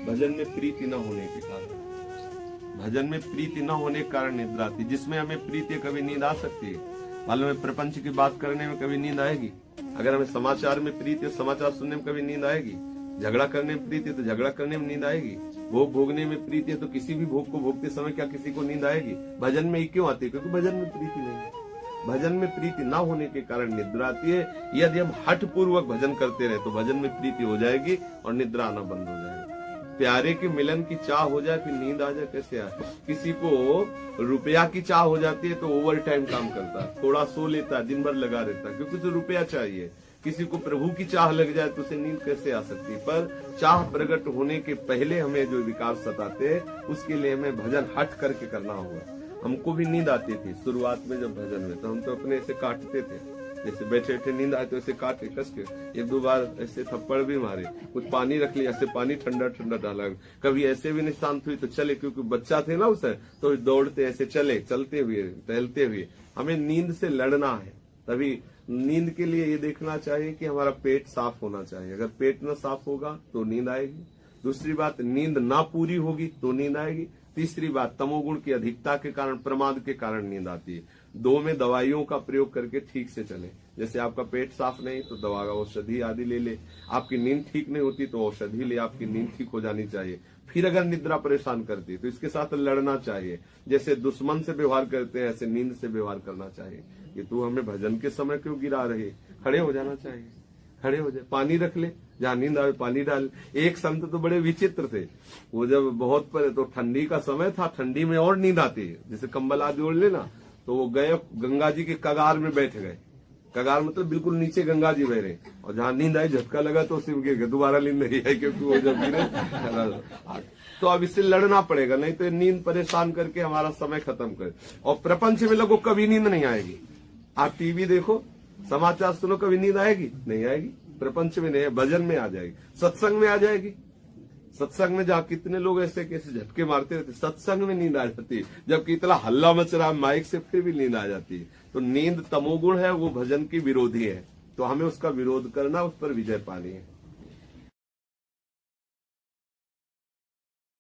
भजन में प्रीति न होने के कारण। भजन में प्रीति न होने के कारण निद्रा आती। जिसमें हमें प्रीति है कभी नींद आ सकती है। मालूम है प्रपंच की बात करने में कभी नींद आएगी। अगर हमें समाचार में प्रीति है, समाचार सुनने में कभी नींद आएगी। झगड़ा करने में प्रीति है तो झगड़ा करने में नींद आएगी। भोग भोगने में प्रीति है तो किसी भी भोग को भोगते समय क्या किसी को नींद आएगी? भजन में ही क्यों आती है? क्योंकि भजन में प्रीति नहीं है। भजन में प्रीति ना होने के कारण निद्रा आती है। यदि हम हठ पूर्वक भजन करते रहे तो भजन में प्रीति हो जाएगी और निद्रा आना बंद हो जाएगी। प्यारे के मिलन की चाह हो जाए फिर नींद आ जाए, कैसे आए? किसी को रुपया की चाह हो जाती है तो ओवर टाइम काम करता है, थोड़ा सो लेता है, दिन भर लगा रहता है, क्योंकि उसे रुपया चाहिए। किसी को प्रभु की चाह लग जाए तो उसे नींद कैसे आ सकती? पर चाह प्रकट होने के पहले हमें जो विकार सताते हैं उसके लिए हमें भजन हट करके करना होगा। हमको भी नींद आती थी शुरुआत में जब भजन में, तो हम तो अपने ऐसे काटते थे, जैसे बैठे बैठे नींद आए तो ऐसे काटे कस के, एक दो बार ऐसे थप्पड़ भी मारे, कुछ पानी रख लिया, ऐसे पानी ठंडा ठंडा डाला। कभी ऐसे भी नहीं शांत हुई तो चले, क्योंकि बच्चा थे ना उसे, तो दौड़ते ऐसे चले, चलते हुए टहलते हुए। हमें नींद से लड़ना है। तभी नींद के लिए ये देखना चाहिए कि हमारा पेट साफ होना चाहिए। अगर पेट न साफ होगा तो नींद आएगी। दूसरी बात, नींद ना पूरी होगी तो नींद आएगी। तीसरी बात, तमोगुण की अधिकता के कारण, प्रमाद के कारण नींद आती है। दो में दवाइयों का प्रयोग करके ठीक से चले। जैसे आपका पेट साफ नहीं तो दवा औषधि आदि ले ले। आपकी नींद ठीक नहीं होती तो औषधि ले, आपकी नींद ठीक हो जानी चाहिए। फिर अगर निद्रा परेशान करती है तो इसके साथ लड़ना चाहिए। जैसे दुश्मन से व्यवहार करते हैं ऐसे नींद से व्यवहार करना चाहिए कि तू हमें भजन के समय क्यों गिरा रही? खड़े हो जाना चाहिए, खड़े हो जाए, पानी रख ले, जहाँ नींद आवे पानी डाल। एक संत तो बड़े विचित्र थे, वो जब बहुत पहले तो ठंडी का समय था, ठंडी में और नींद आती है, जैसे कंबल आदि ओढ़ लेना, तो वो गए गंगा जी के कगार में बैठ गए। कगार मतलब बिल्कुल नीचे गंगा जी बह रहे, और जहाँ नींद आई झटका लगा तो उसी में गिर गए। दोबारा नींद नहीं आई क्योंकि वो जब गिरे। तो अब इससे लड़ना पड़ेगा, नहीं तो नींद परेशान करके हमारा समय खत्म करे। और प्रपंच में लोगों को कभी नींद नहीं आएगी। आप टीवी देखो, समाचार सुनो, कभी नींद आएगी? नहीं आएगी। प्रपंच में नहीं, भजन में आ जाएगी, सत्संग में आ जाएगी। सत्संग में जहाँ कितने लोग ऐसे कैसे झटके मारते रहते, सत्संग में नींद आ जाती है। जबकि इतना हल्ला मच रहा है माइक से, फिर भी नींद आ जाती है। तो नींद तमोगुण है, वो भजन की विरोधी है। तो हमें उसका विरोध करना, उस पर विजय पानी है।